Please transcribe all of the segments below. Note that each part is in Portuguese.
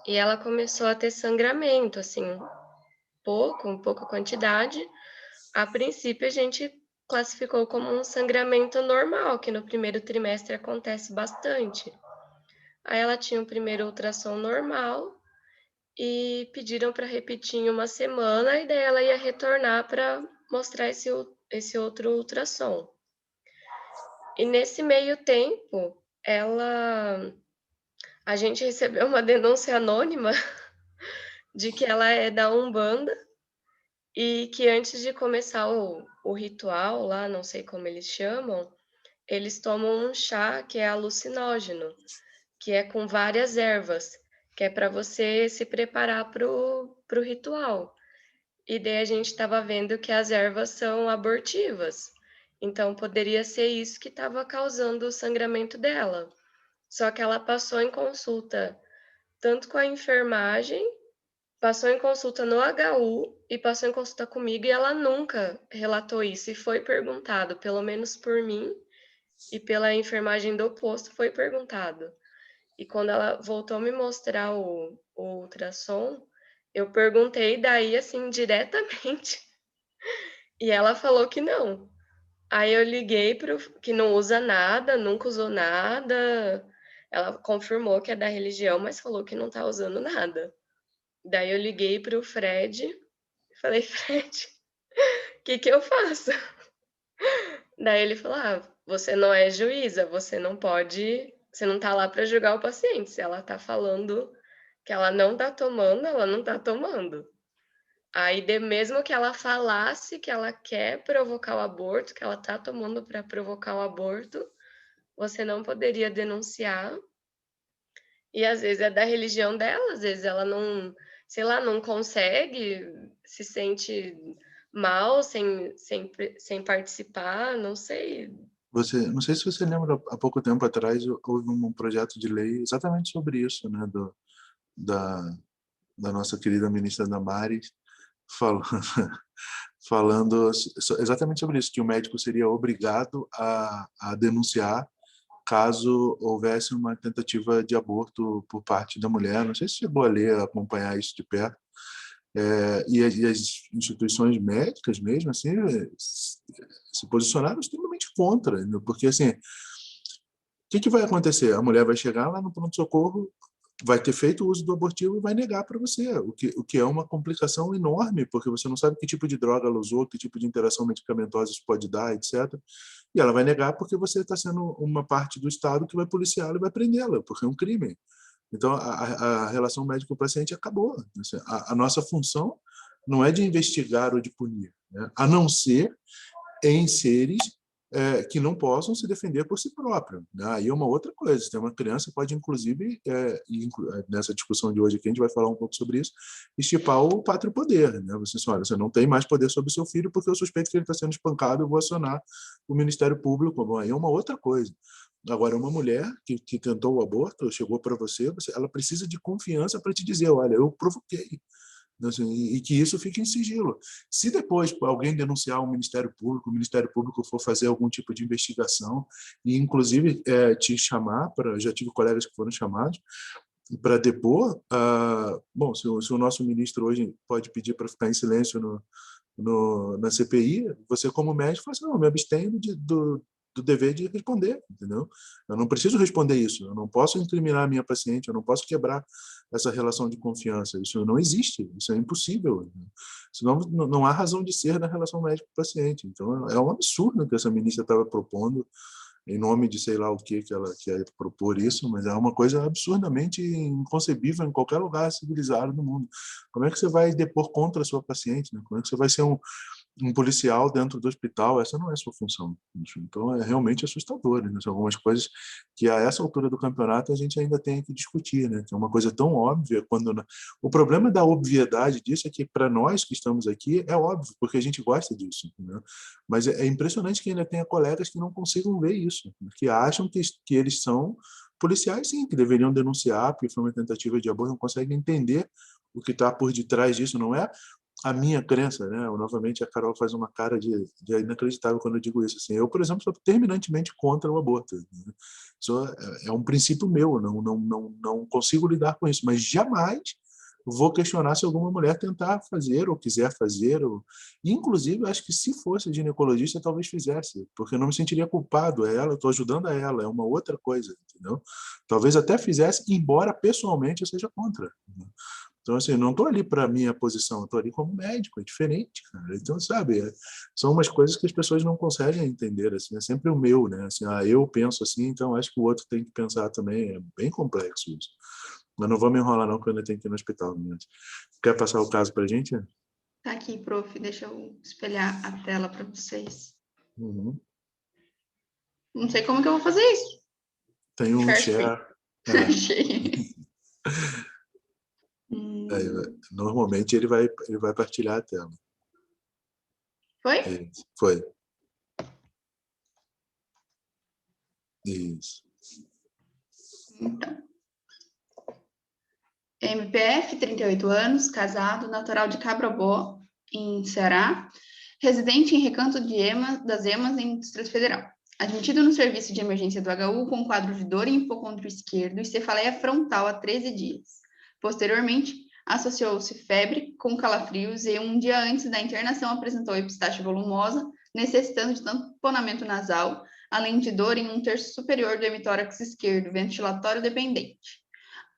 e ela começou a ter sangramento, assim, pouca quantidade. A princípio, a gente classificou como um sangramento normal, que no primeiro trimestre acontece bastante. Aí ela tinha o primeiro ultrassom normal e pediram para repetir em uma semana, e daí ela ia retornar para mostrar esse outro ultrassom. E nesse meio tempo, a gente recebeu uma denúncia anônima de que ela é da Umbanda e que antes de começar o ritual lá, não sei como eles chamam, eles tomam um chá que é alucinógeno, que é com várias ervas, que é para você se preparar para o ritual. E daí a gente estava vendo que as ervas são abortivas, então poderia ser isso que estava causando o sangramento dela. Só que ela passou em consulta tanto com a enfermagem, passou em consulta no HU e passou em consulta comigo, e ela nunca relatou isso. E foi perguntado, pelo menos por mim e pela enfermagem do posto, foi perguntado. E quando ela voltou a me mostrar o ultrassom, eu perguntei daí, assim, diretamente, e ela falou que não. Aí eu liguei pro que não usa nada, nunca usou nada. Ela confirmou que é da religião, mas falou que não tá usando nada. Daí eu liguei para o Fred e falei: "Fred, o que que eu faço?" Daí ele falou: "Ah, você não é juíza, você não tá lá para julgar o paciente, se ela tá falando que ela não tá tomando, ela não tá tomando. Aí de mesmo que ela falasse que ela quer provocar o aborto, que ela tá tomando para provocar o aborto, você não poderia denunciar, e às vezes é da religião dela, às vezes ela não, sei lá, não consegue, se sente mal sem participar, não sei." Você, não sei se você lembra, há pouco tempo atrás houve um projeto de lei exatamente sobre isso, né, da, da nossa querida ministra Damares, falando, falando exatamente sobre isso, que o médico seria obrigado a denunciar caso houvesse uma tentativa de aborto por parte da mulher. Não sei se chegou a ler, a acompanhar isso de perto. E as instituições médicas mesmo assim se posicionaram extremamente contra, né? Porque assim, o que vai acontecer? A mulher vai chegar lá no pronto-socorro, vai ter feito o uso do abortivo e vai negar para você, o que é uma complicação enorme, porque você não sabe que tipo de droga ela usou, que tipo de interação medicamentosa isso pode dar, etc. E ela vai negar porque você está sendo uma parte do Estado que vai policiá-la e vai prendê-la, porque é um crime. Então, a relação médico-paciente acabou. Assim, a nossa função não é de investigar ou de punir, né? A não ser em seres que não possam se defender por si próprio, né? Aí é uma outra coisa. Se tem uma criança, pode inclusive, nessa discussão de hoje aqui, a gente vai falar um pouco sobre isso, estipar o pátrio poder, né? Você, olha, você não tem mais poder sobre o seu filho porque eu suspeito que ele está sendo espancado, eu vou acionar o Ministério Público. Bom, aí é uma outra coisa. Agora, uma mulher que tentou o aborto, chegou para ela precisa de confiança para te dizer, olha, eu provoquei. Assim, e que isso fique em sigilo. Se depois alguém denunciar o Ministério Público for fazer algum tipo de investigação e, inclusive, te chamar, já tive colegas que foram chamados para depor, bom, se o nosso ministro hoje pode pedir para ficar em silêncio na CPI, você como médico fala assim, não, eu me abstenho do dever de responder, entendeu? Eu não preciso responder isso, eu não posso incriminar a minha paciente, eu não posso quebrar essa relação de confiança, isso não existe, isso é impossível, né? Senão não há razão de ser na relação médico-paciente. Então é um absurdo que essa ministra estava propondo, em nome de sei lá o que ela quer propor isso, mas é uma coisa absurdamente inconcebível em qualquer lugar civilizado do mundo. Como é que você vai depor contra a sua paciente, né? Como é que você vai ser um policial dentro do hospital? Essa não é a sua função. Então é realmente assustador, né? São algumas coisas que a essa altura do campeonato a gente ainda tem que discutir, né? Que é uma coisa tão óbvia quando o problema da obviedade disso é que para nós que estamos aqui é óbvio porque a gente gosta disso, né? Mas é impressionante que ainda tenha colegas que não consigam ver isso, que acham que eles são policiais, sim, que deveriam denunciar porque foi uma tentativa de aborto, não conseguem entender o que está por detrás disso, não é a minha crença, né? Novamente, a Carol faz uma cara de inacreditável quando eu digo isso. Assim, eu, por exemplo, sou terminantemente contra o aborto. Né? É um princípio meu, não consigo lidar com isso, mas jamais vou questionar se alguma mulher tentar fazer ou quiser fazer. Inclusive, eu acho que se fosse ginecologista, talvez fizesse, porque eu não me sentiria culpado. É ela, estou ajudando a ela, é uma outra coisa, entendeu? Talvez até fizesse, embora pessoalmente eu seja contra. Né? Então, assim, não estou ali para a minha posição, estou ali como médico, é diferente, cara. Então, sabe, são umas coisas que as pessoas não conseguem entender, assim, é sempre o meu, né? Assim, eu penso assim, então acho que o outro tem que pensar também, é bem complexo isso. Mas não vou me enrolar não, porque eu ainda tenho que ir no hospital, meninas. Quer passar o caso para a gente? Tá aqui, prof, deixa eu espelhar a tela para vocês. Uhum. Não sei como que eu vou fazer isso. Tem um share. Achei. Normalmente ele vai partilhar a tela. Foi? Foi. Isso. Então. MPF, 38 anos, casado, natural de Cabrobó, em Ceará, residente em Recanto das Emas, em Distrito Federal. Admitido no serviço de emergência do HU com quadro de dor em hipocôndrio esquerdo e cefaleia frontal há 13 dias. Posteriormente, associou-se febre com calafrios e um dia antes da internação apresentou epistaxe volumosa, necessitando de tamponamento nasal, além de dor em um terço superior do hemitórax esquerdo, ventilatório dependente.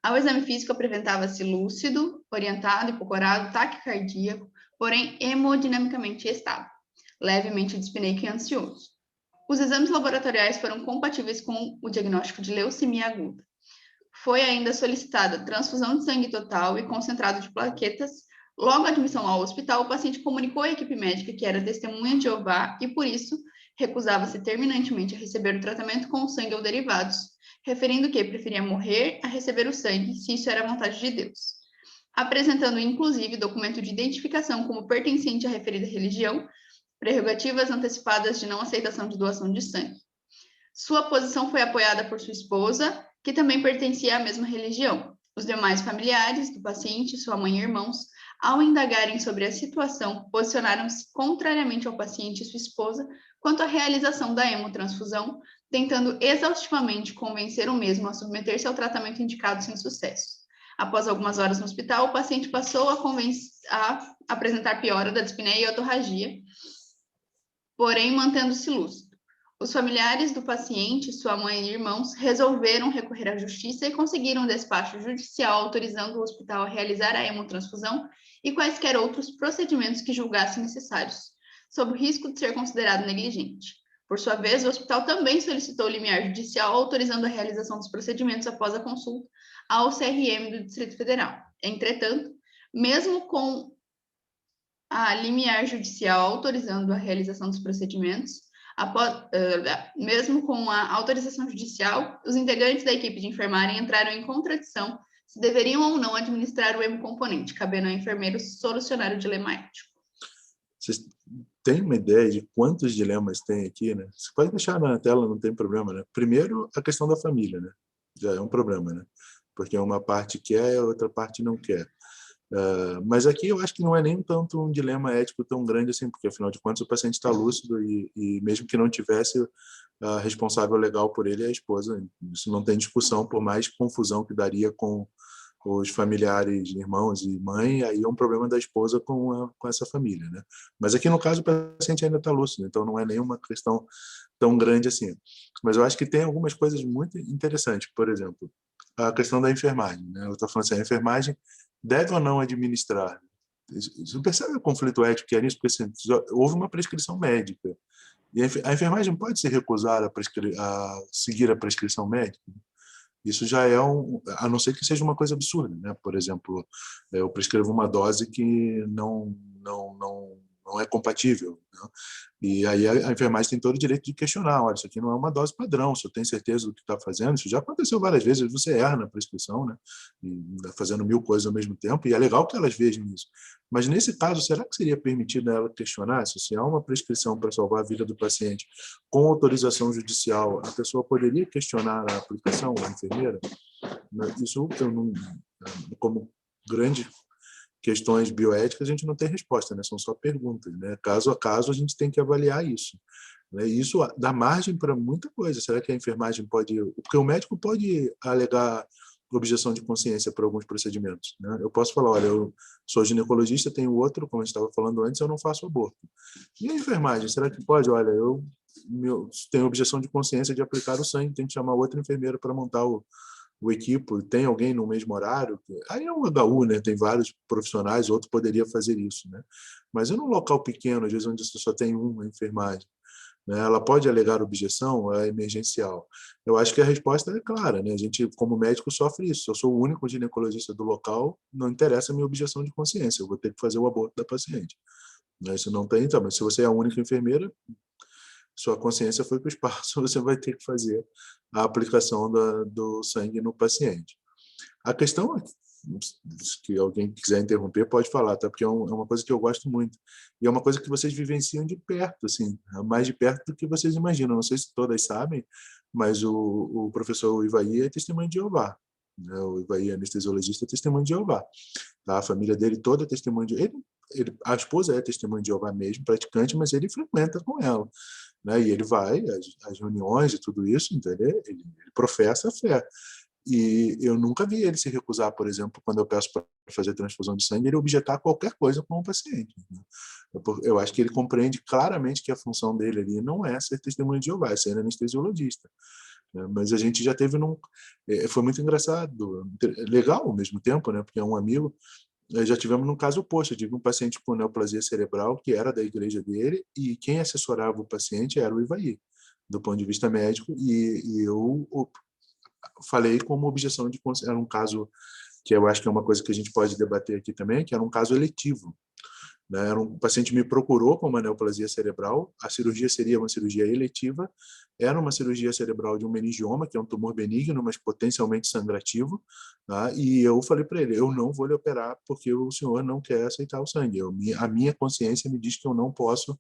Ao exame físico, apresentava-se lúcido, orientado, hipocorado, taquicardíaco, porém hemodinamicamente estável, levemente dispneico e ansioso. Os exames laboratoriais foram compatíveis com o diagnóstico de leucemia aguda. Foi ainda solicitada transfusão de sangue total e concentrado de plaquetas. Logo à admissão ao hospital, o paciente comunicou à equipe médica que era testemunha de Jeová e, por isso, recusava-se terminantemente a receber o tratamento com sangue ou derivados, referindo que preferia morrer a receber o sangue, se isso era a vontade de Deus. Apresentando, inclusive, documento de identificação como pertencente à referida religião, prerrogativas antecipadas de não aceitação de doação de sangue. Sua posição foi apoiada por sua esposa, que também pertencia à mesma religião. Os demais familiares do paciente, sua mãe e irmãos, ao indagarem sobre a situação, posicionaram-se contrariamente ao paciente e sua esposa quanto à realização da hemotransfusão, tentando exaustivamente convencer o mesmo a submeter-se ao tratamento indicado sem sucesso. Após algumas horas no hospital, o paciente passou a apresentar piora da dispneia e otorragia, porém mantendo-se lúcido. Os familiares do paciente, sua mãe e irmãos, resolveram recorrer à justiça e conseguiram um despacho judicial autorizando o hospital a realizar a hemotransfusão e quaisquer outros procedimentos que julgassem necessários, sob o risco de ser considerado negligente. Por sua vez, o hospital também solicitou limiar judicial autorizando a realização dos procedimentos após a consulta ao CRM do Distrito Federal. Entretanto, mesmo com a limiar judicial autorizando a realização dos procedimentos, mesmo com a autorização judicial, os integrantes da equipe de enfermagem entraram em contradição se deveriam ou não administrar o hemocomponente, cabendo ao enfermeiro solucionar o dilema ético. Vocês têm uma ideia de quantos dilemas tem aqui, né? Você pode deixar na tela, não tem problema, né? Primeiro, a questão da família, né? Já é um problema, né? Porque uma parte quer e a outra parte não quer. Mas aqui eu acho que não é nem tanto um dilema ético tão grande assim, porque afinal de contas o paciente está lúcido e mesmo que não tivesse a responsável legal por ele é a esposa. Isso não tem discussão, por mais confusão que daria com os familiares, irmãos e mãe, aí é um problema da esposa com essa família, né? Mas aqui no caso o paciente ainda está lúcido, então não é nenhuma questão tão grande assim. Mas eu acho que tem algumas coisas muito interessantes, por exemplo, a questão da enfermagem, né? Eu estou falando assim, a enfermagem deve ou não administrar? Você percebe o conflito ético que é nisso? Porque assim, houve uma prescrição médica. E a enfermagem pode se recusar a seguir a prescrição médica? Isso já é a não ser que seja uma coisa absurda, né? Por exemplo, eu prescrevo uma dose que não é compatível, né? E aí a enfermagem tem todo o direito de questionar, olha, isso aqui não é uma dose padrão, se eu tenho certeza do que está fazendo, isso já aconteceu várias vezes, você erra na prescrição, né? E fazendo 1000 coisas ao mesmo tempo, e é legal que elas vejam isso. Mas nesse caso, será que seria permitido ela questionar se há uma prescrição para salvar a vida do paciente com autorização judicial, a pessoa poderia questionar a aplicação, a enfermeira? Isso eu não, como grande questões bioéticas, a gente não tem resposta, né? São só perguntas, né? Caso a caso, a gente tem que avaliar isso. Né? E isso dá margem para muita coisa. Será que a enfermagem pode... Porque o médico pode alegar objeção de consciência para alguns procedimentos. Né? Eu posso falar, olha, eu sou ginecologista, tenho outro, como a gente estava falando antes, eu não faço aborto. E a enfermagem, será que pode? Olha, eu tenho objeção de consciência de aplicar o sangue, tem que chamar outra enfermeira para montar o equipo, tem alguém no mesmo horário? Aí é um HU, né? Tem vários profissionais, outro poderia fazer isso. Né? Mas num local pequeno, às vezes onde você só tem uma enfermagem, né? Ela pode alegar objeção, é emergencial. Eu acho que a resposta é clara, né? A gente, como médico, sofre isso. Se eu sou o único ginecologista do local, não interessa a minha objeção de consciência, eu vou ter que fazer o aborto da paciente. Né? Isso não tem, então, mas se você é a única enfermeira, sua consciência foi para o espaço, você vai ter que fazer a aplicação do sangue no paciente. A questão é que alguém quiser interromper pode falar, tá? Porque é uma coisa que eu gosto muito e é uma coisa que vocês vivenciam de perto, assim, mais de perto do que vocês imaginam. Não sei se todas sabem, mas o professor Ivaí é testemunho de Jeová, né? O Ivaí é anestesiologista, é testemunho de Jeová, tá? A família dele toda é testemunho de a esposa é testemunho de Jeová mesmo, praticante, mas ele frequenta com ela, né? E ele vai às reuniões e tudo isso, entendeu? Ele professa a fé. E eu nunca vi ele se recusar, por exemplo, quando eu peço para fazer transfusão de sangue, ele objetar qualquer coisa com o paciente. Eu acho que ele compreende claramente que a função dele ali não é ser testemunha de Jeová, é ser anestesiologista. Mas a gente já teve foi muito engraçado, legal ao mesmo tempo, né? Porque é um amigo. Já tivemos num caso oposto, eu tive um paciente com neoplasia cerebral que era da igreja dele e quem assessorava o paciente era o Ivaí, do ponto de vista médico, e eu falei como objeção de consciência. Era um caso que eu acho que é uma coisa que a gente pode debater aqui também, que era um caso eletivo. Né? Era um paciente me procurou com uma neoplasia cerebral, a cirurgia seria uma cirurgia eletiva, era uma cirurgia cerebral de um meningioma, que é um tumor benigno, mas potencialmente sangrativo, tá? E eu falei para ele, eu não vou lhe operar porque o senhor não quer aceitar o sangue. A minha consciência me diz que eu não posso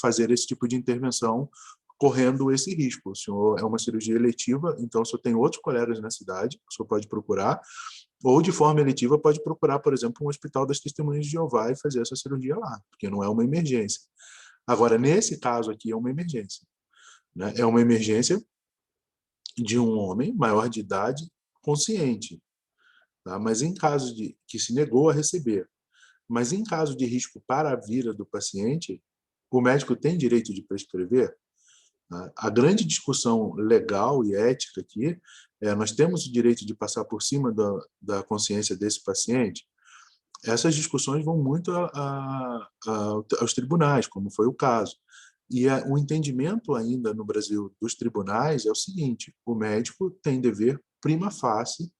fazer esse tipo de intervenção correndo esse risco. O senhor é uma cirurgia eletiva, então o senhor tem outros colegas na cidade, o senhor pode procurar, ou de forma eletiva pode procurar, por exemplo, um hospital das Testemunhas de Jeová e fazer essa cirurgia lá, porque não é uma emergência. Agora, nesse caso aqui, é uma emergência. Né? É uma emergência de um homem maior de idade consciente, tá? Mas em caso de que se negou a receber, mas em caso de risco para a vida do paciente, o médico tem direito de prescrever? A grande discussão legal e ética aqui nós temos o direito de passar por cima da consciência desse paciente? Essas discussões vão muito aos tribunais, como foi o caso. E o entendimento ainda no Brasil dos tribunais é o seguinte, o médico tem dever prima facie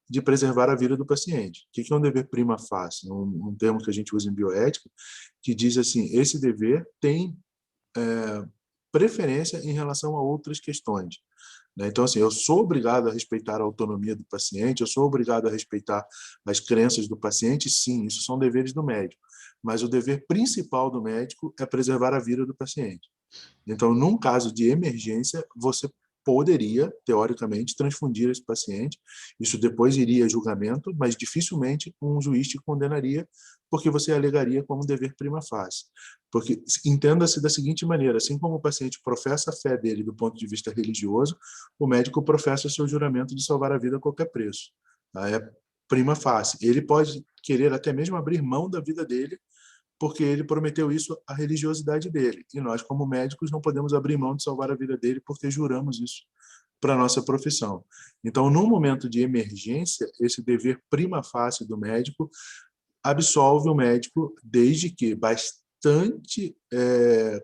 de preservar a vida do paciente. O que é um dever prima facie? Um termo que a gente usa em bioética, que diz assim, esse dever tem preferência em relação a outras questões. Então, assim, eu sou obrigado a respeitar a autonomia do paciente, eu sou obrigado a respeitar as crenças do paciente, sim, isso são deveres do médico. Mas o dever principal do médico é preservar a vida do paciente. Então, num caso de emergência, você poderia, teoricamente, transfundir esse paciente. Isso depois iria a julgamento, mas dificilmente um juiz te condenaria, porque você alegaria como dever prima facie. Porque entenda-se da seguinte maneira, assim como o paciente professa a fé dele do ponto de vista religioso, o médico professa seu juramento de salvar a vida a qualquer preço. É prima facie. Ele pode querer até mesmo abrir mão da vida dele, porque ele prometeu isso à religiosidade dele. E nós, como médicos, não podemos abrir mão de salvar a vida dele porque juramos isso para a nossa profissão. Então, num momento de emergência, esse dever prima facie do médico absolve o médico desde que bastante,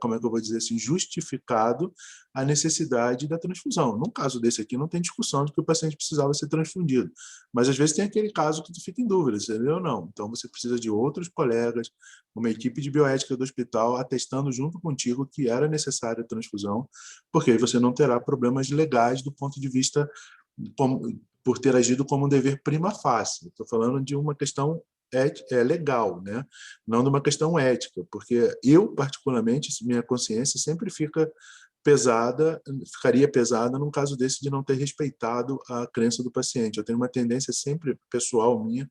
como é que eu vou dizer assim, justificado a necessidade da transfusão. Num caso desse aqui, não tem discussão de que o paciente precisava ser transfundido, mas às vezes tem aquele caso que tu fica em dúvida, entendeu ou não? Então você precisa de outros colegas, uma equipe de bioética do hospital atestando junto contigo que era necessária a transfusão, porque aí você não terá problemas legais do ponto de vista por ter agido como um dever prima facie. Estou falando de uma questão legal, né? Não de uma questão ética, porque eu, particularmente, minha consciência sempre ficaria pesada num caso desse de não ter respeitado a crença do paciente. Eu tenho uma tendência sempre pessoal minha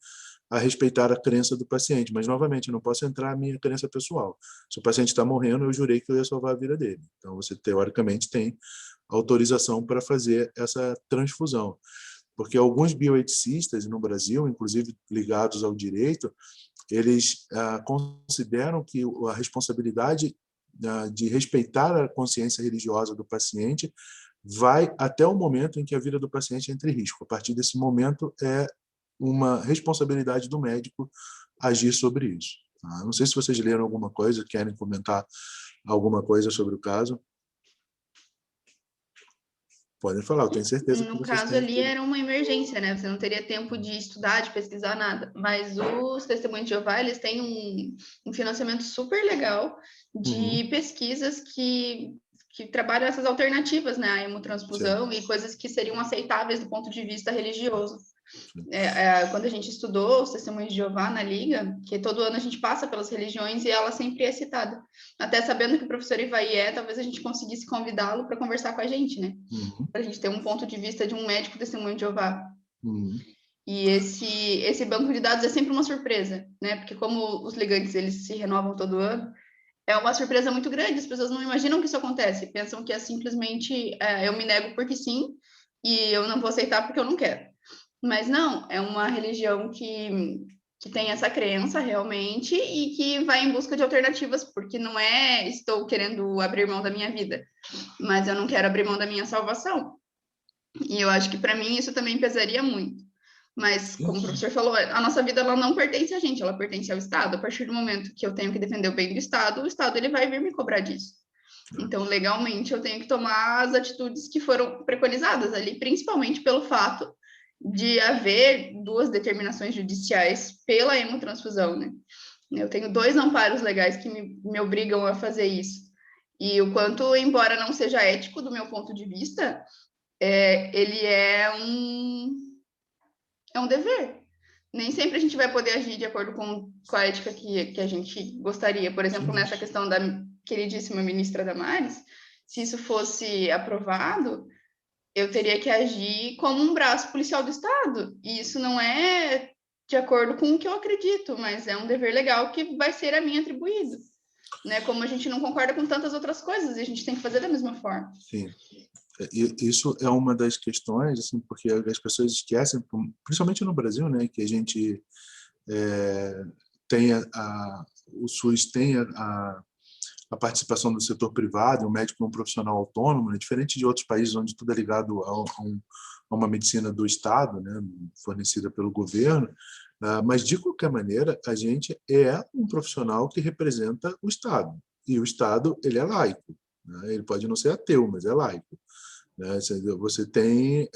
a respeitar a crença do paciente. Mas, novamente, eu não posso entrar a minha crença pessoal. Se o paciente está morrendo, eu jurei que eu ia salvar a vida dele. Então, você, teoricamente, tem autorização para fazer essa transfusão. Porque alguns bioeticistas no Brasil, inclusive ligados ao direito, eles consideram que a responsabilidade de respeitar a consciência religiosa do paciente vai até o momento em que a vida do paciente entra em risco. A partir desse momento, é uma responsabilidade do médico agir sobre isso. Tá? Não sei se vocês leram alguma coisa, querem comentar alguma coisa sobre o caso. Podem falar, eu tenho certeza que No vocês caso têm. ali era uma emergência, né? Você não teria tempo de estudar, de pesquisar nada. Mas os Testemunhos de Jeová, eles têm um financiamento super legal de pesquisas que trabalham essas alternativas, né? A hemotransfusão e coisas que seriam aceitáveis do ponto de vista religioso. Quando a gente estudou os Testemunhos de Jeová na Liga, que todo ano a gente passa pelas religiões e ela sempre é citada. Até sabendo que o professor Ivaí talvez a gente conseguisse convidá-lo para conversar com a gente, né? Para a gente ter um ponto de vista de um médico Testemunho de Jeová. E esse banco de dados é sempre uma surpresa, né? Porque como os ligantes eles se renovam todo ano, é uma surpresa muito grande. As pessoas não imaginam que isso acontece, pensam que é simplesmente eu me nego porque sim e eu não vou aceitar porque eu não quero. Mas não, é uma religião que tem essa crença realmente e que vai em busca de alternativas, porque não é estou querendo abrir mão da minha vida, mas eu não quero abrir mão da minha salvação. E eu acho que para mim isso também pesaria muito. Mas, como o professor falou, a nossa vida ela não pertence a gente, ela pertence ao Estado. A partir do momento que eu tenho que defender o bem do Estado, o Estado ele vai vir me cobrar disso. Então, legalmente, eu tenho que tomar as atitudes que foram preconizadas ali, principalmente pelo fato de haver duas determinações judiciais pela hemotransfusão, né? Eu tenho 2 amparos legais que me obrigam a fazer isso. E o quanto, embora não seja ético do meu ponto de vista, ele é um dever. Nem sempre a gente vai poder agir de acordo com a ética que a gente gostaria. Por exemplo, nessa questão da queridíssima ministra Damares, se isso fosse aprovado, eu teria que agir como um braço policial do Estado. E isso não é de acordo com o que eu acredito, mas é um dever legal que vai ser a mim atribuído. Né? Como a gente não concorda com tantas outras coisas, e a gente tem que fazer da mesma forma. Sim. Isso é uma das questões, assim, porque as pessoas esquecem, principalmente no Brasil, né, que a gente tem o SUS tem a participação do setor privado, o médico é um profissional autônomo, né, diferente de outros países onde tudo é ligado a uma medicina do Estado, né, fornecida pelo governo, mas, de qualquer maneira, a gente é um profissional que representa o Estado, e o Estado ele é laico, né, ele pode não ser ateu, mas é laico. Né?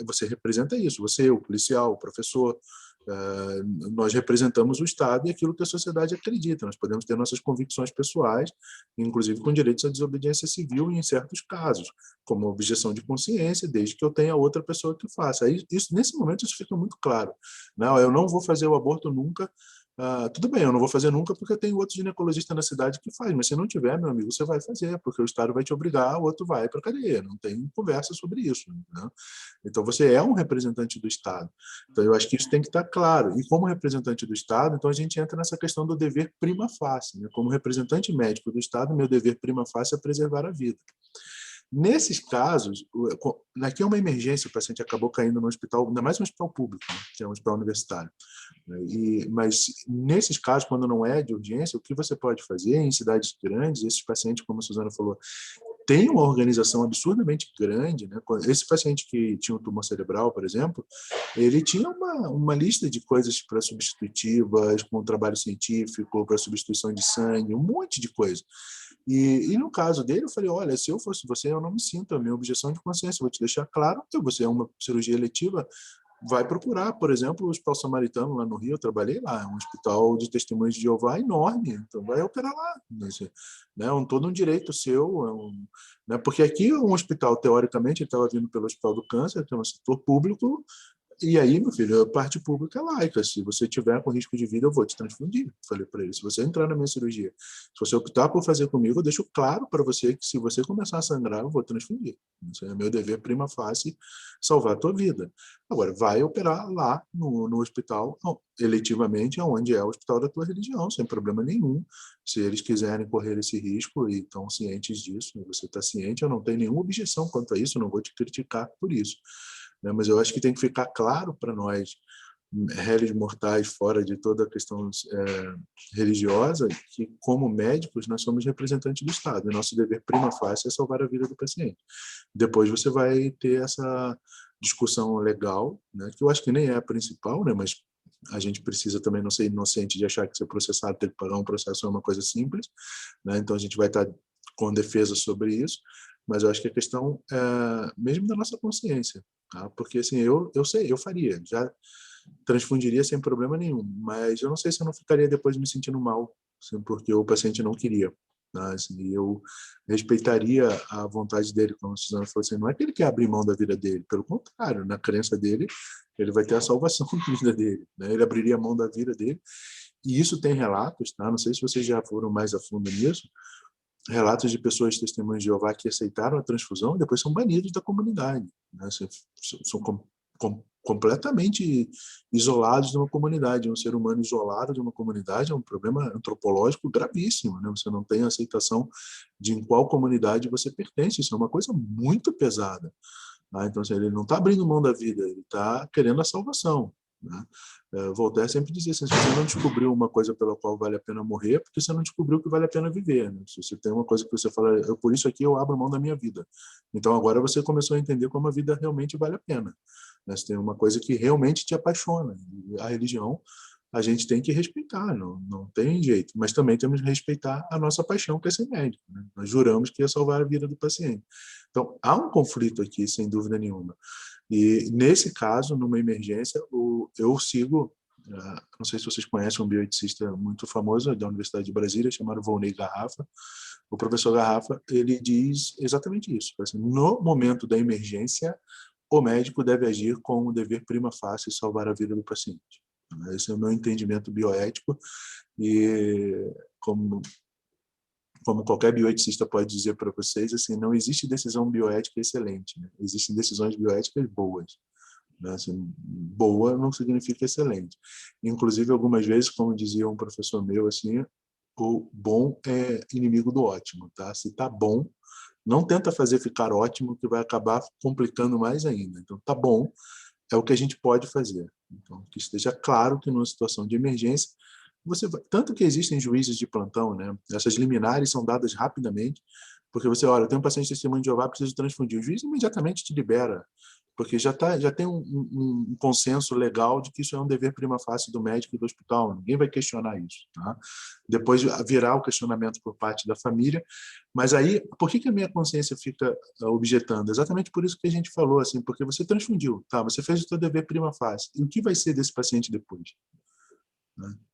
Você representa isso, você, o policial, o professor, nós representamos o Estado e aquilo que a sociedade acredita. Nós podemos ter nossas convicções pessoais, inclusive com direitos à desobediência civil em certos casos, como objeção de consciência, desde que eu tenha outra pessoa que faça. Aí, nesse momento isso fica muito claro. Não, eu não vou fazer o aborto nunca. Tudo bem, eu não vou fazer nunca porque eu tenho outro ginecologista na cidade que faz, mas se não tiver, meu amigo, você vai fazer, porque o Estado vai te obrigar, o outro vai para a cadeia, não tem conversa sobre isso. Né? Então, você é um representante do Estado. Então, eu acho que isso tem que estar claro. E como representante do Estado, então a gente entra nessa questão do dever prima facie. Né? Como representante médico do Estado, meu dever prima facie é preservar a vida. Nesses casos, aqui é uma emergência, o paciente acabou caindo no hospital, ainda mais no hospital público, né, que é um hospital universitário. Mas nesses casos, quando não é de urgência, o que você pode fazer em cidades grandes, esses pacientes, como a Suzana falou, tem uma organização absurdamente grande. Né? Esse paciente que tinha um tumor cerebral, por exemplo, ele tinha uma lista de coisas para substitutivas, com trabalho científico, para substituição de sangue, um monte de coisa. E no caso dele, eu falei, olha, se eu fosse você, eu não me sinto, a minha objeção de consciência, vou te deixar claro que você é uma cirurgia eletiva, vai procurar, por exemplo, o Hospital Samaritano lá no Rio, eu trabalhei lá, é um hospital de testemunhos de Jeová enorme, então vai operar lá, né? Todo um direito seu, né? Porque aqui é um hospital, teoricamente, ele estava vindo pelo Hospital do Câncer, que é um setor público, E aí, meu filho, a parte pública é laica. Se você tiver com risco de vida, eu vou te transfundir. Falei para ele, se você entrar na minha cirurgia, se você optar por fazer comigo, eu deixo claro para você que se você começar a sangrar, eu vou transfundir. Isso é meu dever prima facie, salvar a tua vida. Agora, vai operar lá no hospital, eletivamente, onde é o hospital da tua religião, sem problema nenhum. Se eles quiserem correr esse risco e estão cientes disso, você está ciente, eu não tenho nenhuma objeção quanto a isso, não vou te criticar por isso. Mas eu acho que tem que ficar claro para nós, réis mortais, fora de toda a questão religiosa, que como médicos nós somos representantes do Estado, e nosso dever prima facie é salvar a vida do paciente. Depois você vai ter essa discussão legal, né, que eu acho que nem é a principal, né, mas a gente precisa também não ser inocente de achar que ser processado tem que pagar um processo é uma coisa simples, né, então a gente vai estar com defesa sobre isso, mas eu acho que a questão é mesmo da nossa consciência, tá? Porque assim, eu sei, eu faria, já transfundiria sem problema nenhum, mas eu não sei se eu não ficaria depois me sentindo mal, assim, porque o paciente não queria. Tá? Assim, eu respeitaria a vontade dele, como a Suzana falou assim, não é que ele quer abrir mão da vida dele, pelo contrário, na crença dele, ele vai ter a salvação da vida dele, né? Ele abriria mão da vida dele, e isso tem relatos, tá? Não sei se vocês já foram mais a fundo nisso, relatos de pessoas testemunhas de Jeová que aceitaram a transfusão e depois são banidos da comunidade, né? São completamente isolados de uma comunidade. Um ser humano isolado de uma comunidade é um problema antropológico gravíssimo, né? Você não tem aceitação de em qual comunidade você pertence. Isso é uma coisa muito pesada. Tá? Então, assim, ele não está abrindo mão da vida, ele está querendo a salvação. Né? Voltaire sempre dizia assim, se você não descobriu uma coisa pela qual vale a pena morrer, é porque você não descobriu que vale a pena viver. Né? Se você tem uma coisa que você fala, por isso aqui eu abro mão da minha vida. Então agora você começou a entender como a vida realmente vale a pena. Né? Se tem uma coisa que realmente te apaixona. E a religião a gente tem que respeitar, não tem jeito. Mas também temos que respeitar a nossa paixão, que é ser médico. Né? Nós juramos que ia salvar a vida do paciente. Então há um conflito aqui, sem dúvida nenhuma. E, nesse caso, numa emergência, eu sigo, não sei se vocês conhecem um bioeticista muito famoso da Universidade de Brasília, chamado Volney Garrafa. O professor Garrafa, ele diz exatamente isso. Assim, no momento da emergência, o médico deve agir com o dever prima facie salvar a vida do paciente. Esse é o meu entendimento bioético e como qualquer bioeticista pode dizer para vocês, assim, não existe decisão bioética excelente, né? Existem decisões bioéticas boas. Né? Assim, boa não significa excelente. Inclusive, algumas vezes, como dizia um professor meu, assim, o bom é inimigo do ótimo. Tá? Se está bom, não tenta fazer ficar ótimo, que vai acabar complicando mais ainda. Então, tá bom, é o que a gente pode fazer. Então, que esteja claro que numa situação de emergência, tanto que existem juízes de plantão, né? Essas liminares são dadas rapidamente, porque você, olha, eu tenho um paciente testemunho de Jeová, preciso transfundir. O juiz imediatamente te libera, porque já tem um consenso legal de que isso é um dever prima facie do médico e do hospital. Ninguém vai questionar isso. Tá? Depois virá o questionamento por parte da família. Mas aí, por que a minha consciência fica objetando? Exatamente por isso que a gente falou, assim, porque você transfundiu, tá? Você fez o seu dever prima facie. E o que vai ser desse paciente depois?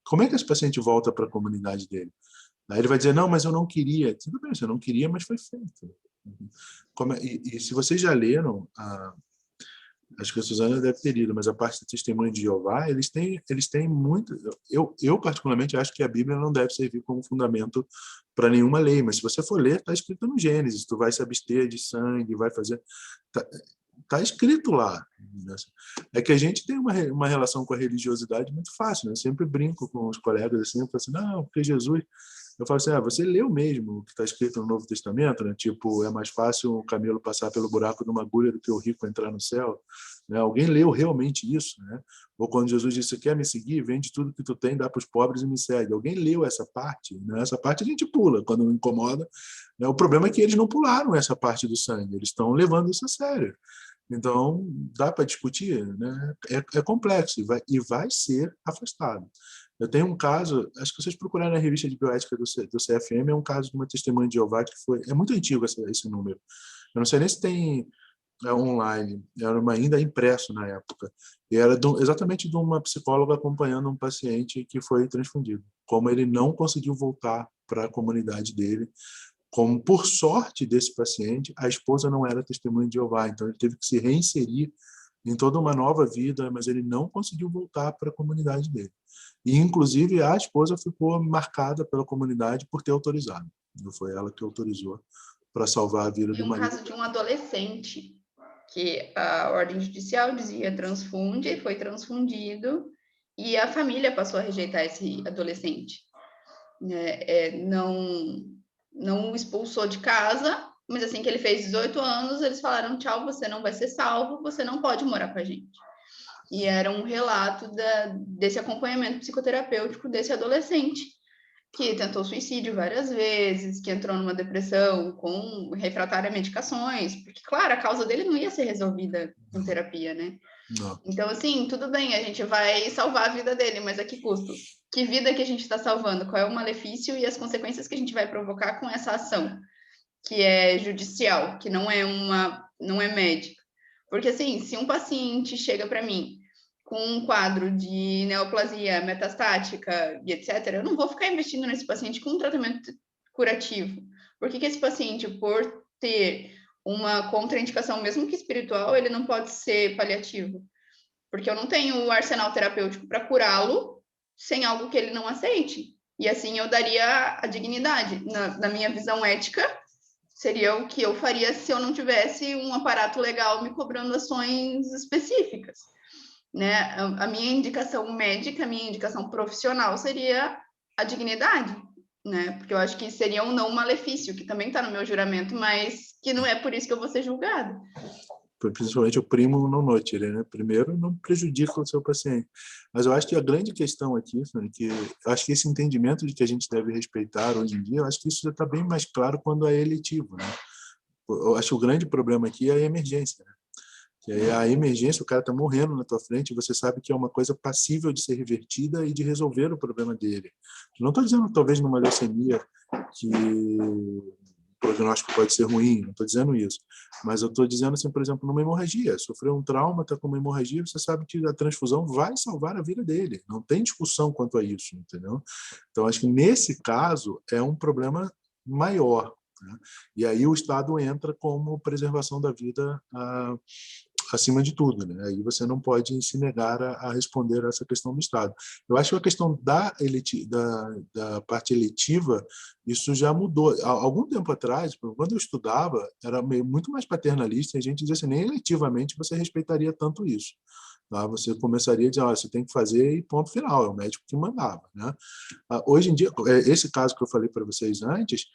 Como é que esse paciente volta para a comunidade dele? Aí ele vai dizer, não, mas eu não queria. Tudo bem, você não queria, mas foi feito. E se vocês já leram, acho que a Suzana deve ter lido, mas a parte do testemunho de Jeová, eles têm muito... Eu particularmente, acho que a Bíblia não deve servir como fundamento para nenhuma lei, mas se você for ler, está escrito no Gênesis, tu vai se abster de sangue, vai fazer... Tá escrito lá. Né? É que a gente tem uma relação com a religiosidade muito fácil, né? Eu sempre brinco com os colegas assim, eu falo assim, não, porque Jesus... Eu falo assim, você leu mesmo o que está escrito no Novo Testamento? Né? Tipo, é mais fácil o camelo passar pelo buraco de uma agulha do que o rico entrar no céu? Né? Alguém leu realmente isso? Né? Ou quando Jesus disse, quer me seguir? Vende tudo que tu tem, dá para os pobres e me segue. Alguém leu essa parte? Né? Essa parte a gente pula quando não incomoda. Né? O problema é que eles não pularam essa parte do sangue, eles estão levando isso a sério. Então, dá para discutir? Né? É complexo e vai ser afastado. Eu tenho um caso, acho que vocês procurarem na revista de bioética do CFM, é um caso de uma testemunha de Jeová que é muito antigo esse número. Eu não sei nem se tem online, era ainda impresso na época. E era exatamente de uma psicóloga acompanhando um paciente que foi transfundido. Como ele não conseguiu voltar para a comunidade dele, como por sorte desse paciente, a esposa não era testemunha de Jeová, então ele teve que se reinserir em toda uma nova vida, mas ele não conseguiu voltar para a comunidade dele. E, inclusive, a esposa ficou marcada pela comunidade por ter autorizado. Não foi ela que autorizou para salvar a vida E do um marido. caso de um adolescente que a ordem judicial dizia transfunde, foi transfundido, e a família passou a rejeitar esse adolescente. Não o expulsou de casa, mas assim que ele fez 18 anos, eles falaram: tchau, você não vai ser salvo, você não pode morar com a gente. E era um relato desse acompanhamento psicoterapêutico desse adolescente, que tentou suicídio várias vezes, que entrou numa depressão com refratária a medicações, porque, claro, a causa dele não ia ser resolvida com terapia, né? Não. Então, assim, tudo bem, a gente vai salvar a vida dele, mas a que custo? Que vida que a gente está salvando? Qual é o malefício e as consequências que a gente vai provocar com essa ação, que é judicial, que não é médica? Porque, assim, se um paciente chega para mim com um quadro de neoplasia metastática e etc., eu não vou ficar investindo nesse paciente com um tratamento curativo. Por que esse paciente, por ter uma contraindicação, mesmo que espiritual, ele não pode ser paliativo? Porque eu não tenho o arsenal terapêutico para curá-lo sem algo que ele não aceite. E assim eu daria a dignidade. Na minha visão ética, seria o que eu faria se eu não tivesse um aparato legal me cobrando ações específicas. Né? A minha indicação médica, a minha indicação profissional seria a dignidade, né? Porque eu acho que seria um não malefício, que também está no meu juramento, mas que não é por isso que eu vou ser julgada. Principalmente o primo non nocere, né? Primeiro, não prejudica o seu paciente. Mas eu acho que a grande questão aqui, né, que eu acho que esse entendimento de que a gente deve respeitar hoje em dia, eu acho que isso já está bem mais claro quando é eletivo, né? Eu acho que o grande problema aqui é a emergência, né? Que aí a emergência, o cara está morrendo na tua frente, você sabe que é uma coisa passível de ser revertida e de resolver o problema dele. Não estou dizendo, talvez, numa leucemia que o prognóstico pode ser ruim, não estou dizendo isso. Mas eu estou dizendo, assim, por exemplo, numa hemorragia. Sofreu um trauma, está com uma hemorragia, você sabe que a transfusão vai salvar a vida dele. Não tem discussão quanto a isso, entendeu? Então, acho que nesse caso é um problema maior, né? E aí o Estado entra como preservação da vida acima de tudo, né? Aí você não pode se negar a responder a essa questão do Estado. Eu acho que a questão da parte eletiva, isso já mudou. Há algum tempo atrás, quando eu estudava, era muito mais paternalista, e a gente dizia assim, nem eletivamente você respeitaria tanto isso. Tá? Você começaria a dizer, você tem que fazer e ponto final, é o médico que mandava, né? Hoje em dia, esse caso que eu falei para vocês antes,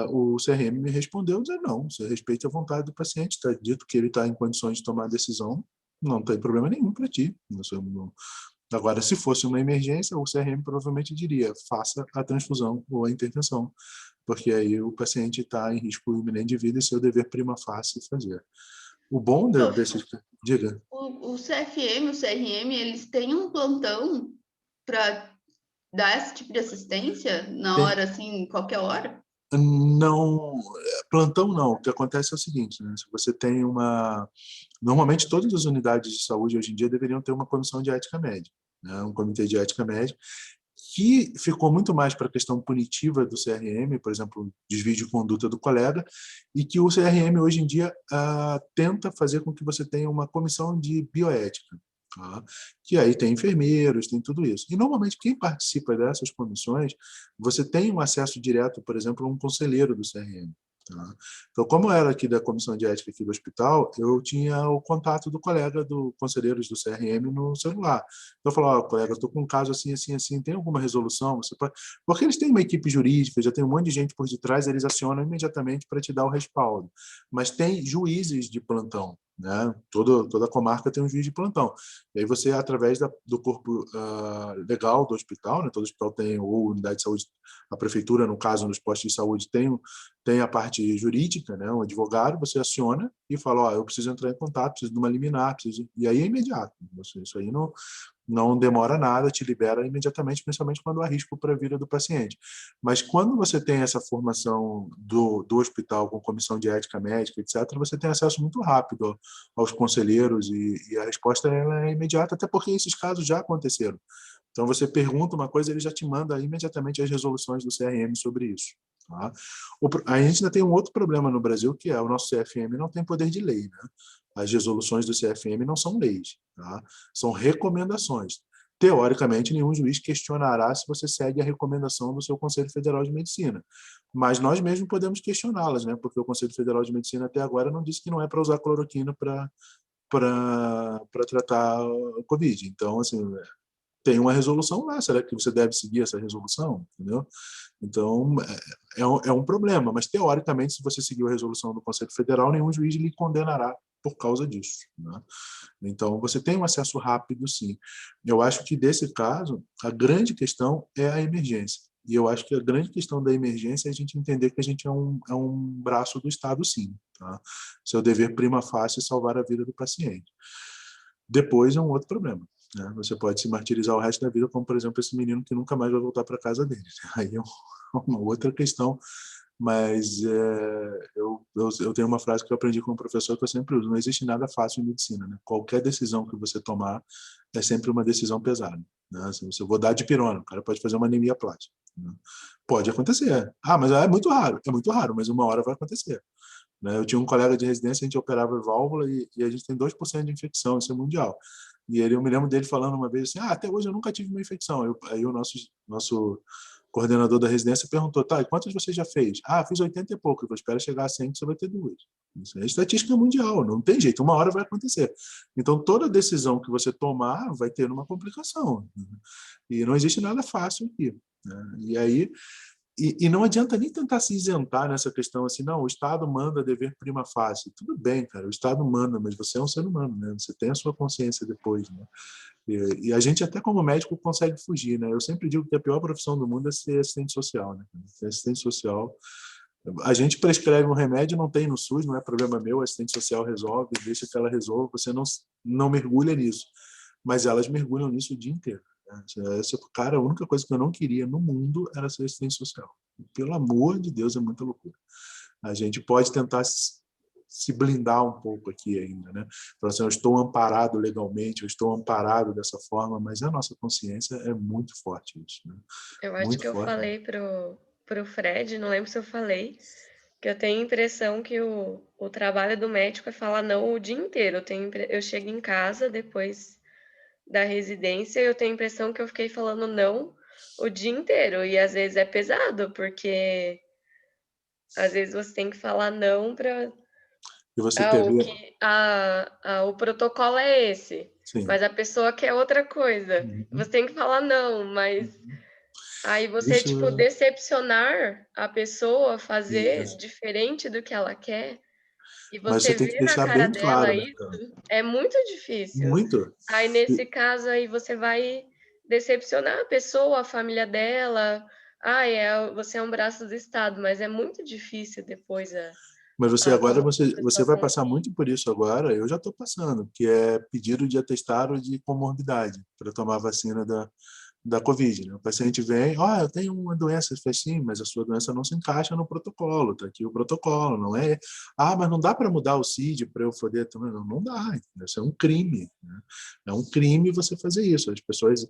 o CRM me respondeu dizendo, não, você respeita a vontade do paciente, está dito que ele está em condições de tomar a decisão, não tem problema nenhum para ti. Agora, se fosse uma emergência, o CRM provavelmente diria, faça a transfusão ou a intervenção, porque aí o paciente está em risco iminente de vida e seu dever prima facie fazer. O bom desses... Diga. O CFM, o CRM, eles têm um plantão para dar esse tipo de assistência na hora, assim, qualquer hora? Não, plantão não. O que acontece é o seguinte, né? Se você tem uma... Normalmente, todas as unidades de saúde hoje em dia deveriam ter uma comissão de ética médica, né? Um comitê de ética médica, que ficou muito mais para a questão punitiva do CRM, por exemplo, desvio de conduta do colega, e que o CRM hoje em dia tenta fazer com que você tenha uma comissão de bioética, tá? Que aí tem enfermeiros, tem tudo isso. E normalmente quem participa dessas comissões, você tem um acesso direto, por exemplo, a um conselheiro do CRM. Tá? Então, como eu era aqui da comissão de ética aqui do hospital, eu tinha o contato do colega do conselheiros do CRM no celular. Então, eu falava, colega, eu estou com um caso assim, assim, assim, tem alguma resolução? Você pode... Porque eles têm uma equipe jurídica, já tem um monte de gente por detrás, eles acionam imediatamente para te dar o respaldo. Mas tem juízes de plantão, né? Toda comarca tem um juiz de plantão. E aí você, através do corpo legal do hospital, né? Todo hospital tem, ou unidade de saúde, a prefeitura, no caso, nos postos de saúde, tem a parte jurídica, né? Um advogado, você aciona e fala, eu preciso entrar em contato, preciso de uma liminar, e aí é imediato. Isso aí não demora nada, te libera imediatamente, principalmente quando há risco para a vida do paciente. Mas quando você tem essa formação do hospital com comissão de ética médica, etc., você tem acesso muito rápido aos conselheiros e a resposta ela é imediata, até porque esses casos já aconteceram. Então, você pergunta uma coisa, ele já te manda imediatamente as resoluções do CRM sobre isso. Tá? A gente ainda tem um outro problema no Brasil, que é o nosso CFM não tem poder de lei, né? As resoluções do CFM não são leis, tá? São recomendações. Teoricamente, nenhum juiz questionará se você segue a recomendação do seu Conselho Federal de Medicina. Mas nós mesmos podemos questioná-las, né? Porque o Conselho Federal de Medicina até agora não disse que não é para usar cloroquina para tratar o Covid. Então, assim, tem uma resolução lá. Será que você deve seguir essa resolução? Entendeu? Então, é um problema. Mas, teoricamente, se você seguir a resolução do Conselho Federal, nenhum juiz lhe condenará por causa disso, né? Então, você tem um acesso rápido, sim. Eu acho que, desse caso, a grande questão é a emergência. E eu acho que a grande questão da emergência é a gente entender que a gente é um braço do Estado, sim. Tá? Seu dever prima facie salvar a vida do paciente. Depois é um outro problema, né? Você pode se martirizar o resto da vida, como, por exemplo, esse menino que nunca mais vai voltar para casa dele. Aí é uma outra questão, mas eu tenho uma frase que eu aprendi com um professor que eu sempre uso: não existe nada fácil em medicina, né? Qualquer decisão que você tomar é sempre uma decisão pesada, né? Assim, se eu vou dar dipirona, o cara pode fazer uma anemia plástica, né? Pode acontecer. Mas é muito raro, mas uma hora vai acontecer, né? Eu tinha um colega de residência, a gente operava válvula e a gente tem 2% de infecção, isso é mundial. E eu me lembro dele falando uma vez assim: até hoje eu nunca tive uma infecção. Aí o nosso coordenador da residência perguntou: tá, e quantas você já fez? Fiz 80 e pouco. Eu espero chegar a 100 que você vai ter duas. Isso é estatística mundial, não tem jeito, uma hora vai acontecer. Então, toda decisão que você tomar vai ter uma complicação, né? E não existe nada fácil aqui, né? E aí, não adianta nem tentar se isentar nessa questão assim: não, o Estado manda, dever prima facie. Tudo bem, cara, o Estado manda, mas você é um ser humano, né? Você tem a sua consciência depois, né? E a gente, até como médico, consegue fugir, né? Eu sempre digo que a pior profissão do mundo é ser assistente social, né? Ser assistente social, a gente prescreve um remédio, não tem no SUS, não é problema meu, a assistente social resolve, deixa que ela resolva, você não mergulha nisso. Mas elas mergulham nisso o dia inteiro, né? Cara, a única coisa que eu não queria no mundo era ser assistente social. Pelo amor de Deus, é muita loucura. A gente pode tentar se blindar um pouco aqui ainda, né? Então, assim, eu estou amparado legalmente, eu estou amparado dessa forma, mas a nossa consciência é muito forte isso, né? Eu acho Muito que eu forte. falei pro Fred, não lembro se eu falei, que eu tenho a impressão que o trabalho do médico é falar não o dia inteiro. Eu chego em casa depois da residência e eu tenho a impressão que eu fiquei falando não o dia inteiro. E às vezes é pesado, porque às vezes você tem que falar não para E você teve... o protocolo é esse, Sim. mas a pessoa quer outra coisa. Uhum. Você tem que falar não, mas aí você, tipo, Isso, decepcionar a pessoa, fazer isso. diferente do que ela quer, e Mas você você tem que vê na deixar cara bem dela claro, né, isso, cara? é muito difícil. Muito. Aí, nesse E- caso aí, você vai decepcionar a pessoa, a família dela. Você é um braço do Estado, mas é muito difícil depois Mas você a agora, como você, a você pessoa vai passar consegue. muito por isso agora, eu já estou passando, que é pedido de atestado de comorbidade para tomar a vacina da Covid, né? O paciente vem: eu tenho uma doença. Você fala: sim, mas a sua doença não se encaixa no protocolo, está aqui o protocolo, não é? Mas não dá para mudar o CID para eu poder tomar. Não, não dá, isso é um crime, né? É um crime você fazer isso. As pessoas,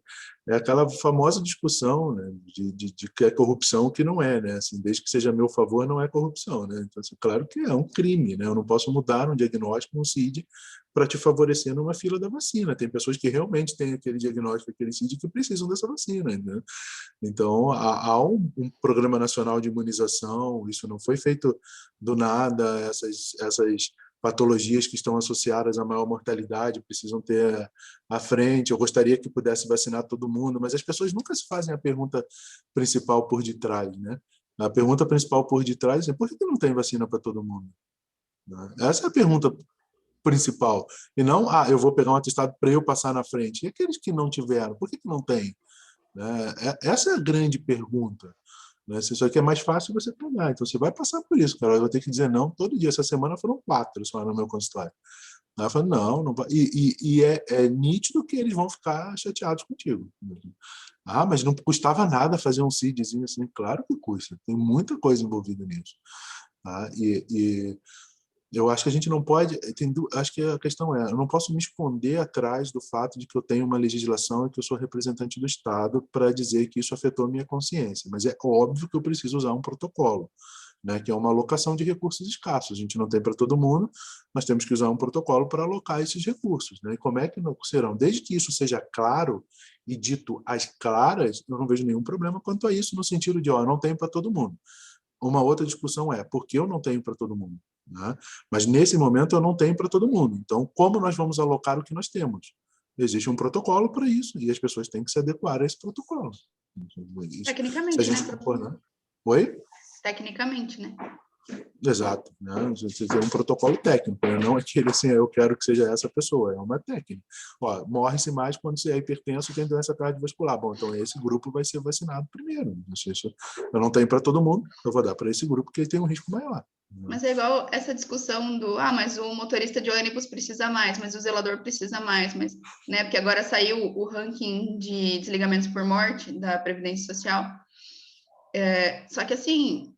é aquela famosa discussão, né, de que é corrupção, o que não é, né? Assim, desde que seja a meu favor, não é corrupção, né? Então, assim, claro que é um crime, né? Eu não posso mudar um diagnóstico, um CID, para te favorecer numa fila da vacina. Tem pessoas que realmente têm aquele diagnóstico, aquele CID, que precisam dessa vacina, né? Então, há um programa nacional de imunização, isso não foi feito do nada, essas patologias que estão associadas à maior mortalidade precisam ter à frente. Eu gostaria que pudesse vacinar todo mundo, mas as pessoas nunca se fazem a pergunta principal por detrás, né? A pergunta principal por detrás é: por que não tem vacina para todo mundo? Né? Essa é a pergunta principal. E não: eu vou pegar um atestado para eu passar na frente. E aqueles que não tiveram, por que não tem? Né? Essa é a grande pergunta. Né? Se isso aqui é mais fácil, você pegar. Então, você vai passar por isso, cara. Eu vou ter que dizer não todo dia. Essa semana foram 4 só no meu consultório. Ela fala: não, não vai. E é nítido que eles vão ficar chateados contigo. Mas não custava nada fazer um CIDzinho assim. Claro que custa. Tem muita coisa envolvida nisso. Tá? Eu acho que a gente não pode... acho que a questão é, eu não posso me esconder atrás do fato de que eu tenho uma legislação e que eu sou representante do Estado para dizer que isso afetou a minha consciência. Mas é óbvio que eu preciso usar um protocolo, né, que é uma alocação de recursos escassos. A gente não tem para todo mundo, nós temos que usar um protocolo para alocar esses recursos. Né? E como é que não serão? Desde que isso seja claro e dito às claras, eu não vejo nenhum problema quanto a isso, no sentido de, ó, eu não tenho para todo mundo. Uma outra discussão é, por que eu não tenho para todo mundo? Né? Mas, nesse momento, eu não tenho para todo mundo. Então, como nós vamos alocar o que nós temos? Existe um protocolo para isso, e as pessoas têm que se adequar a esse protocolo. Isso, se a Tecnicamente, gente né? concordar. Oi? Tecnicamente, né? Exato, né? Você tem um protocolo técnico, né? Não aquele assim, eu quero que seja essa pessoa, é uma técnica. Ó, morre-se mais quando você é hipertenso e tem doença cardiovascular. Bom, então esse grupo vai ser vacinado primeiro. Isso eu não tenho para todo mundo, eu vou dar para esse grupo que tem um risco maior. Mas é igual essa discussão do, mas o motorista de ônibus precisa mais, mas o zelador precisa mais, mas, né? Porque agora saiu o ranking de desligamentos por morte da Previdência Social. Só que assim,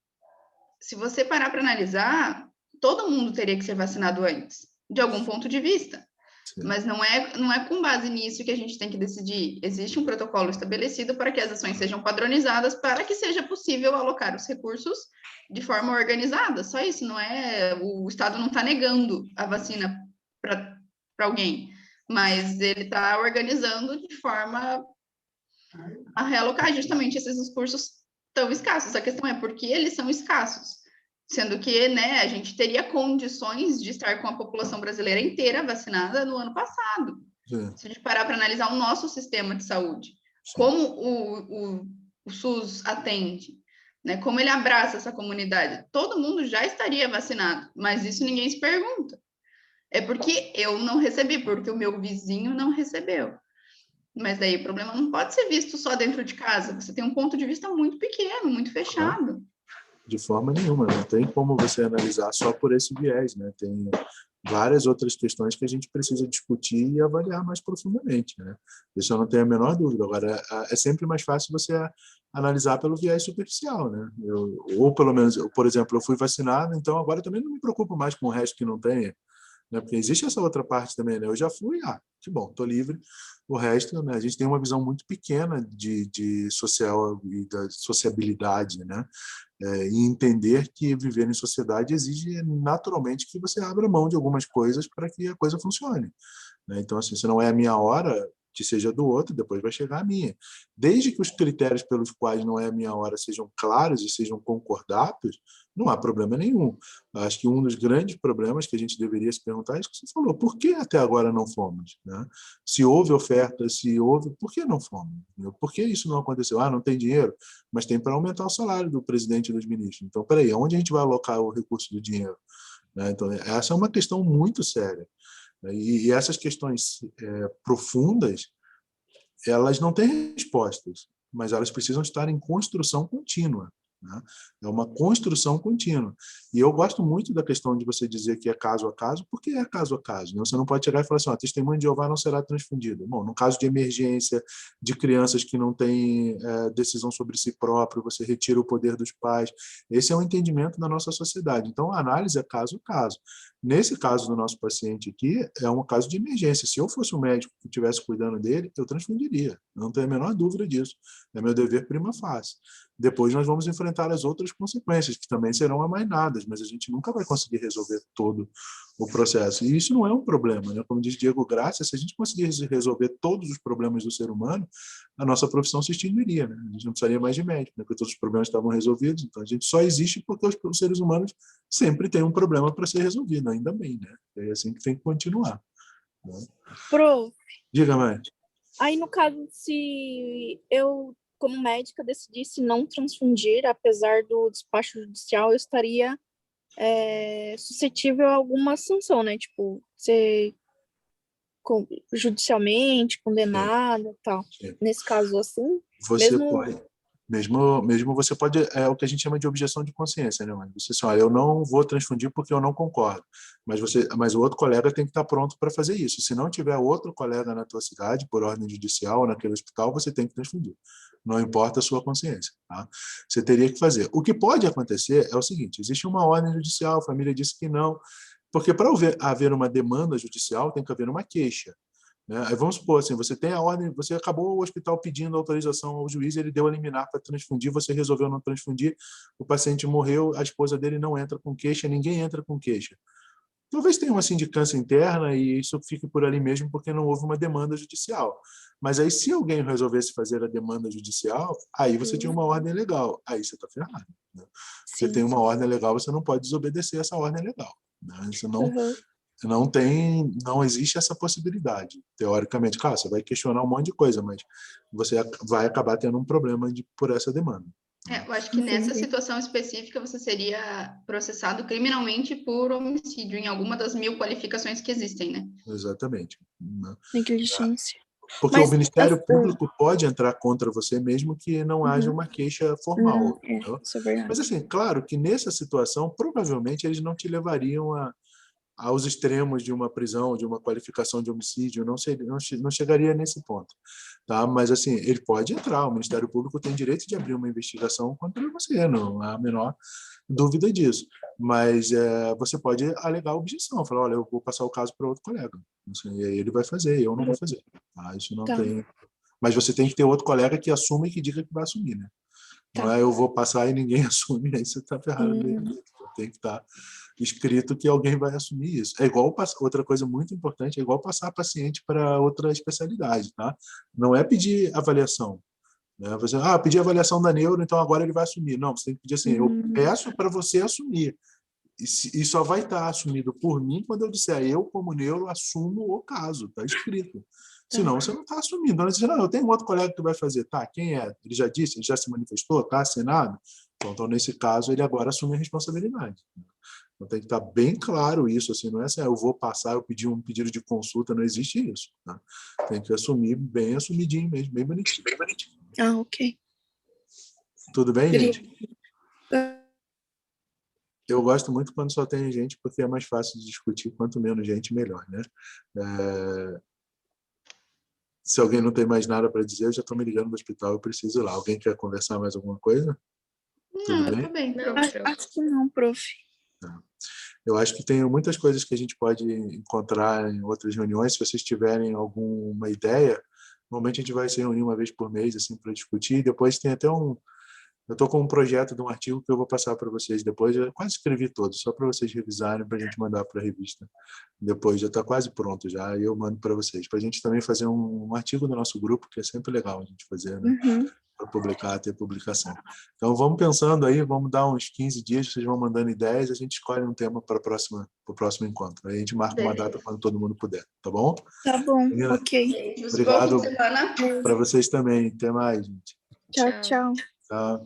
se você parar para analisar, todo mundo teria que ser vacinado antes, de algum ponto de vista. Sim. Mas não é com base nisso que a gente tem que decidir. Existe um protocolo estabelecido para que as ações sejam padronizadas, para que seja possível alocar os recursos de forma organizada. Só isso, não é... O Estado não está negando a vacina para alguém, mas ele está organizando de forma a realocar justamente esses recursos tão escassos. A questão é por que eles são escassos, sendo que, né, a gente teria condições de estar com a população brasileira inteira vacinada no ano passado. Sim. Se a gente parar para analisar o nosso sistema de saúde, sim, como o SUS atende, né, como ele abraça essa comunidade, todo mundo já estaria vacinado, mas isso ninguém se pergunta. É porque eu não recebi, porque o meu vizinho não recebeu. Mas daí o problema não pode ser visto só dentro de casa. Você tem um ponto de vista muito pequeno, muito fechado. De forma nenhuma, não tem como você analisar só por esse viés, né? Tem várias outras questões que a gente precisa discutir e avaliar mais profundamente, né? Isso eu não tenho a menor dúvida. Agora, é sempre mais fácil você analisar pelo viés superficial, né? Ou pelo menos, por exemplo, eu fui vacinado, então agora eu também não me preocupo mais com o resto que não tenha, né? Porque existe essa outra parte também, né? Eu já fui, que bom, estou livre. O resto, né? A gente tem uma visão muito pequena de social e da sociabilidade, né? E entender que viver em sociedade exige naturalmente que você abra mão de algumas coisas para que a coisa funcione, né? Então, assim, se não é a minha hora, que seja do outro, depois vai chegar a minha. Desde que os critérios pelos quais não é a minha hora sejam claros e sejam concordados, não há problema nenhum. Acho que um dos grandes problemas que a gente deveria se perguntar é isso que você falou: por que até agora não fomos? Né? Se houve oferta, por que não fomos? Por que isso não aconteceu? Não tem dinheiro, mas tem para aumentar o salário do presidente e dos ministros. Então, peraí, onde a gente vai alocar o recurso do dinheiro? Né? Então, essa é uma questão muito séria. E essas questões profundas, elas não têm respostas, mas elas precisam estar em construção contínua, né? É uma construção contínua. E eu gosto muito da questão de você dizer que é caso a caso, porque é caso a caso, né? Você não pode chegar e falar assim: testemunho de Jeová não será transfundido. Bom, no caso de emergência, de crianças que não têm decisão sobre si próprio, você retira o poder dos pais. Esse é o entendimento da nossa sociedade. Então, a análise é caso a caso. Nesse caso do nosso paciente aqui, é um caso de emergência. Se eu fosse um médico que estivesse cuidando dele, eu transfundiria. Não tenho a menor dúvida disso. É meu dever prima facie. Depois nós vamos enfrentar as outras consequências, que também serão amainadas, mas a gente nunca vai conseguir resolver todo o processo. E isso não é um problema, né? Como diz Diego Graça, se a gente conseguisse resolver todos os problemas do ser humano, a nossa profissão se extinguiria, né? A gente não precisaria mais de médico, né? Porque todos os problemas estavam resolvidos. Então a gente só existe porque os seres humanos sempre têm um problema para ser resolvido, ainda bem, né? É assim que tem que continuar, né? Prof. Diga, mãe. Aí, no caso, se eu, como médica, decidisse não transfundir, apesar do despacho judicial, eu estaria suscetível a alguma sanção, né? Tipo, ser judicialmente condenada e tal. Sim. Nesse caso, assim, você pode... Mesmo você pode, é o que a gente chama de objeção de consciência, né? Você assim, eu não vou transfundir porque eu não concordo, mas o outro colega tem que estar pronto para fazer isso. Se não tiver outro colega na tua cidade, por ordem judicial ou naquele hospital, você tem que transfundir. Não importa a sua consciência, tá? Você teria que fazer. O que pode acontecer é o seguinte: existe uma ordem judicial, a família disse que não, Porque para haver uma demanda judicial, tem que haver uma queixa. Né? Aí vamos supor assim, você tem a ordem, você acabou o hospital pedindo autorização ao juiz, ele deu a liminar para transfundir, você resolveu não transfundir, o paciente morreu, a esposa dele não entra com queixa, ninguém entra com queixa. Talvez tenha uma sindicância interna e isso fique por ali mesmo porque não houve uma demanda judicial. Mas aí, se alguém resolvesse fazer a demanda judicial, aí você tinha uma ordem legal. Aí você está ferrado. Né? Você tem uma ordem legal, você não pode desobedecer essa ordem legal. Né? Isso não existe essa possibilidade. Teoricamente, claro, você vai questionar um monte de coisa, mas você vai acabar tendo um problema por essa demanda. Eu acho que nessa situação específica você seria processado criminalmente por homicídio, em alguma das 1000 qualificações que existem, né? Exatamente. Negligência. Porque o Ministério Público pode entrar contra você mesmo que não haja uma queixa formal. Isso é verdade. Mas, assim, claro que nessa situação, provavelmente eles não te levariam aos extremos de uma prisão, de uma qualificação de homicídio, não chegaria nesse ponto. Tá? Mas, assim, ele pode entrar, o Ministério Público tem direito de abrir uma investigação contra você, não há a menor dúvida disso. Mas você pode alegar objeção, falar, olha, eu vou passar o caso para outro colega. Assim, e aí ele vai fazer, eu não vou fazer. Tá? Isso não tem... Mas você tem que ter outro colega que assuma e que diga que vai assumir, né? Não é eu vou passar e ninguém assume, aí você está ferrado mesmo. Tem que estar escrito que alguém vai assumir isso. É igual outra coisa muito importante, é igual passar paciente para outra especialidade, tá? Não é pedir avaliação. Né? Você, pedir avaliação da neuro, então agora ele vai assumir. Não, você tem que pedir assim, eu peço para você assumir. E só vai estar assumido por mim quando eu disser, eu como neuro assumo o caso, está escrito. Senão você não está assumindo. Então, você diz, não, eu tenho um outro colega que vai fazer. Tá, quem é? Ele já disse? Ele já se manifestou? Está assinado? Então, nesse caso, ele agora assume a responsabilidade. Então, tem que estar bem claro isso. Assim, não é assim, eu vou passar, eu pedir um pedido de consulta, não existe isso. Tá? Tem que assumir bem assumidinho mesmo, bem bonitinho. Ok. Tudo bem, gente? Eu gosto muito quando só tem gente, porque é mais fácil de discutir. Quanto menos gente, melhor, né? Se alguém não tem mais nada para dizer, eu já estou me ligando do hospital, eu preciso ir lá. Alguém quer conversar mais alguma coisa? Não, eu tô bem. Acho que não, prof. Eu acho que tem muitas coisas que a gente pode encontrar em outras reuniões. Se vocês tiverem alguma ideia, normalmente a gente vai se reunir uma vez por mês assim, para discutir. Depois tem até eu estou com um projeto de um artigo que eu vou passar para vocês depois. Eu quase escrevi todo, só para vocês revisarem, para a gente mandar para a revista. Depois já está quase pronto já, e eu mando para vocês. Para a gente também fazer um artigo do nosso grupo, que é sempre legal a gente fazer, né? Para publicar, ter publicação. Então vamos pensando aí, vamos dar uns 15 dias, vocês vão mandando ideias, a gente escolhe um tema para o próximo encontro. Aí a gente marca uma data quando todo mundo puder, tá bom? Tá bom, Menina, ok. Obrigado para vocês também. Até mais, gente. Tchau, tchau. Tchau.